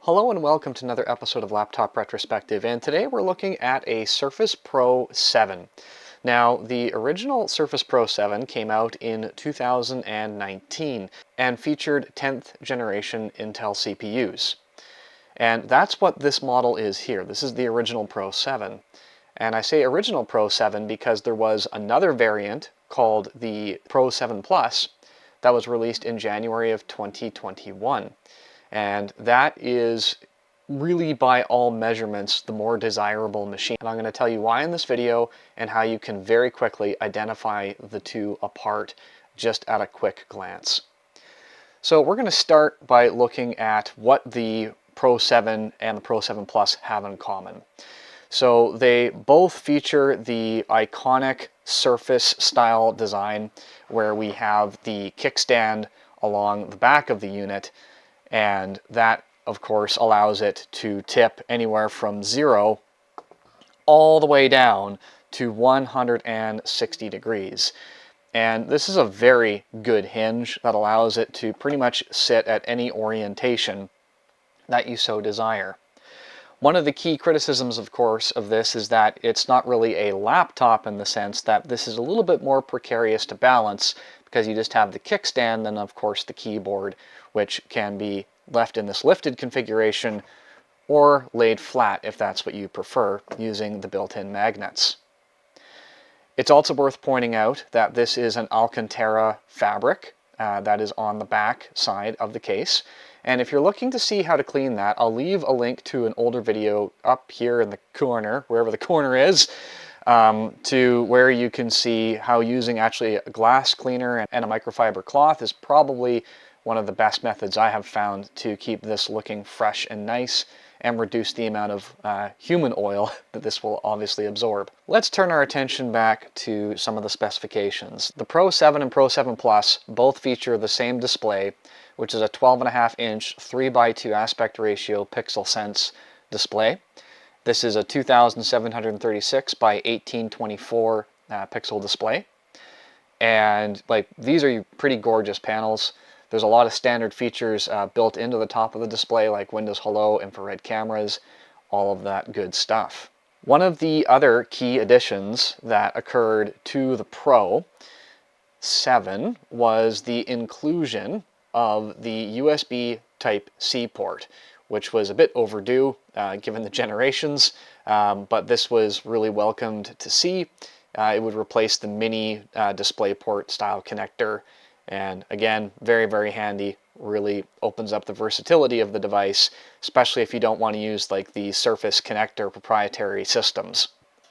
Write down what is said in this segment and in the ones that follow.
Hello and welcome to another episode of Laptop Retrospective, and today we're looking at a Surface Pro 7. Now, the original Surface Pro 7 came out in 2019 and featured 10th generation Intel CPUs. And that's what this model is here. This is the original Pro 7. And I say original Pro 7 because there was another variant called the Pro 7 Plus that was released in January of 2021. And that is really, by all measurements, the more desirable machine. And I'm going to tell you why in this video and how you can very quickly identify the two apart just at a quick glance. So we're going to start by looking at what the Pro 7 and the Pro 7 Plus have in common. So they both feature the iconic Surface style design where we have the kickstand along the back of the unit, and that of course allows it to tip anywhere from 0 all the way down to 160 degrees. And this is a very good hinge that allows it to pretty much sit at any orientation that you so desire. One of the key criticisms, of course, of this is that it's not really a laptop in the sense that this is a little bit more precarious to balance because you just have the kickstand and, of course, the keyboard, which can be left in this lifted configuration or laid flat if that's what you prefer, using the built-in magnets. It's also worth pointing out that this is an Alcantara fabric that is on the back side of the case. And if you're looking to see how to clean that, I'll leave a link to an older video up here in the corner, wherever the corner is, to where you can see how using actually a glass cleaner and a microfiber cloth is probably one of the best methods I have found to keep this looking fresh and nice and reduce the amount of human oil that this will obviously absorb. Let's turn our attention back to some of the specifications. The Pro 7 and Pro 7 Plus both feature the same display, which is a 12.5-inch 3:2 aspect ratio pixel sense display. This is a 2736 by 1824 pixel display. And these are pretty gorgeous panels. There's a lot of standard features built into the top of the display, like Windows Hello, infrared cameras, all of that good stuff. One of the other key additions that occurred to the Pro 7 was the inclusion of the USB Type-C port, which was a bit overdue given the generations, but this was really welcomed to see. It would replace the mini DisplayPort style connector. And again, very, very handy, really opens up the versatility of the device, especially if you don't want to use like the Surface connector proprietary systems.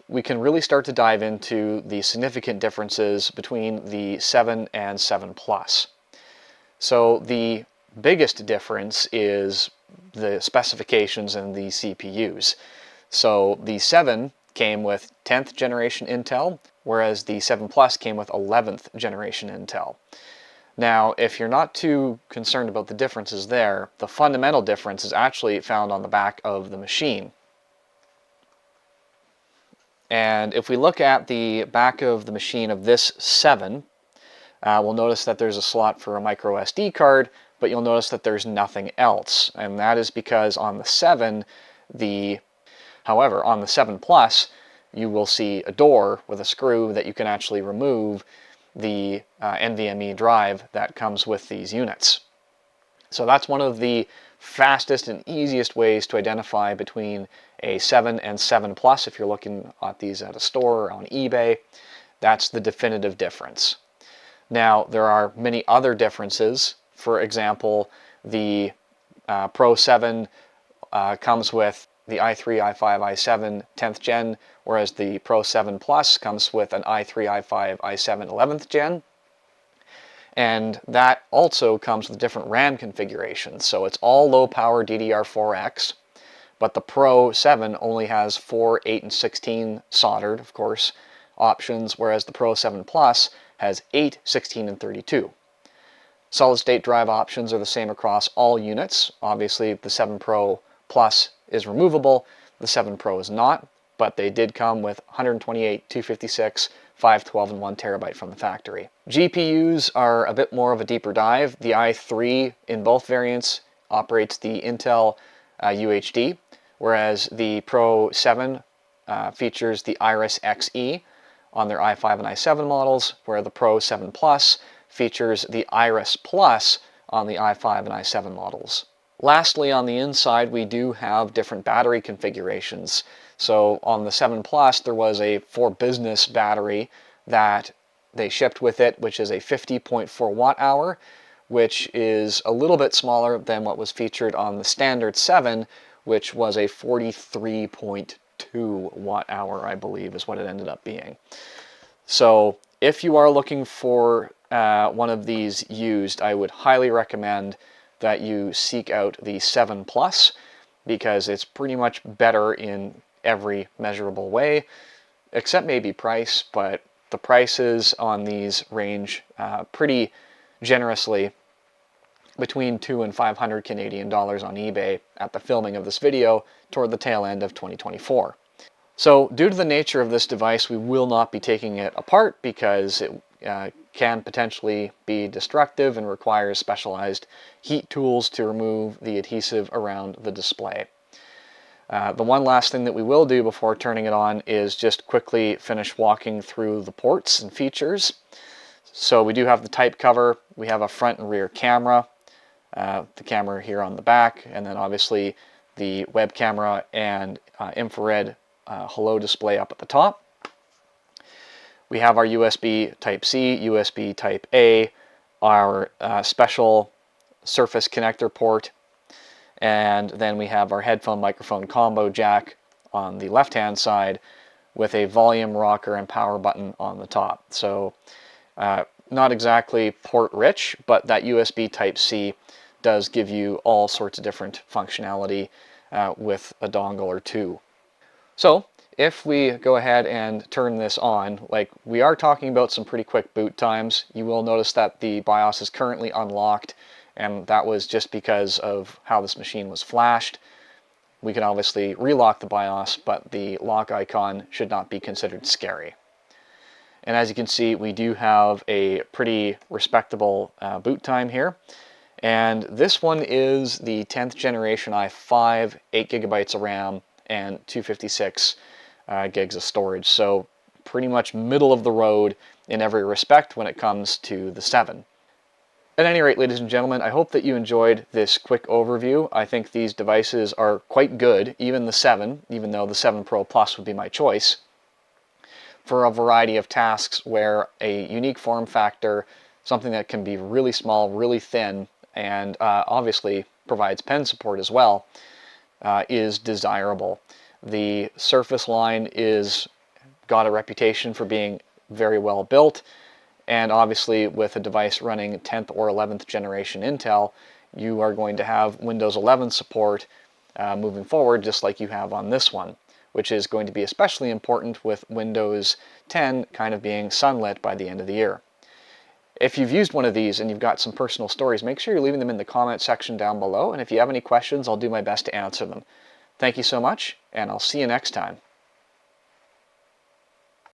We can really start to dive into the significant differences between the 7 and 7 Plus. So the biggest difference is the specifications and the CPUs. So the 7 came with 10th generation Intel, whereas the 7 Plus came with 11th generation Intel. Now, if you're not too concerned about the differences there, the fundamental difference is actually found on the back of the machine. And if we look at the back of the machine of this 7, we'll notice that there's a slot for a micro SD card, but you'll notice that there's nothing else. And that is because on the 7, however, on the 7 Plus, you will see a door with a screw that you can actually remove the NVMe drive that comes with these units. So that's one of the fastest and easiest ways to identify between a 7 and 7 Plus. If you're looking at these at a store or on eBay, that's the definitive difference. Now, there are many other differences. For example, the Pro 7 comes with the i3, i5, i7 10th gen, whereas the Pro 7 Plus comes with an i3, i5, i7 11th gen. And that also comes with different RAM configurations. So it's all low power DDR4X, but the Pro 7 only has 4, 8, and 16 soldered, of course, options, whereas the Pro 7 Plus has 8, 16, and 32. Solid state drive options are the same across all units. Obviously, the 7 Pro Plus is removable, the 7 Pro is not, but they did come with 128, 256, 512, and 1 terabyte from the factory. GPUs are a bit more of a deeper dive. The i3 in both variants operates the Intel UHD, whereas the Pro 7 features the Iris Xe on their i5 and i7 models, where the Pro 7 Plus features the Iris Plus on the i5 and i7 models. Lastly, on the inside, we do have different battery configurations. So on the 7 Plus, there was a for business battery that they shipped with it, which is a 50.4 watt hour, which is a little bit smaller than what was featured on the standard 7, which was a 43.2 watt hour, I believe, is what it ended up being. So if you are looking for one of these used, I would highly recommend that you seek out the 7 Plus, because it's pretty much better in every measurable way, except maybe price, but the prices on these range pretty generously between 200 and 500 Canadian dollars on eBay at the filming of this video toward the tail end of 2024. So due to the nature of this device, we will not be taking it apart because it can potentially be destructive and requires specialized heat tools to remove the adhesive around the display. The one last thing that we will do before turning it on is just quickly finish walking through the ports and features. So we do have the type cover, we have a front and rear camera, the camera here on the back, and then obviously the web camera and infrared hello display up at the top. We have our USB Type-C, USB Type-A, our special Surface connector port, and then we have our headphone microphone combo jack on the left-hand side with a volume rocker and power button on the top. So not exactly port rich, but that USB Type-C does give you all sorts of different functionality with a dongle or two. So if we go ahead and turn this on, like, we are talking about some pretty quick boot times. You will notice that the BIOS is currently unlocked, and that was just because of how this machine was flashed. We can obviously relock the BIOS, but the lock icon should not be considered scary. And as you can see, we do have a pretty respectable boot time here. And this one is the 10th generation i5, 8 gigabytes of RAM, and 256 gigs of storage. So pretty much middle of the road in every respect when it comes to the 7. At any rate, ladies and gentlemen, I hope that you enjoyed this quick overview. I think these devices are quite good, even the 7, even though the 7 Pro Plus would be my choice, for a variety of tasks where a unique form factor, something that can be really small, really thin, and obviously provides pen support as well, is desirable. The Surface line is got a reputation for being very well built, and obviously with a device running 10th or 11th generation Intel, you are going to have Windows 11 support moving forward, just like you have on this one, which is going to be especially important with Windows 10 kind of being sunlit by the end of the year. If you've used one of these and you've got some personal stories, make sure you're leaving them in the comment section down below, and if you have any questions, I'll do my best to answer them. Thank you so much, and I'll see you next time.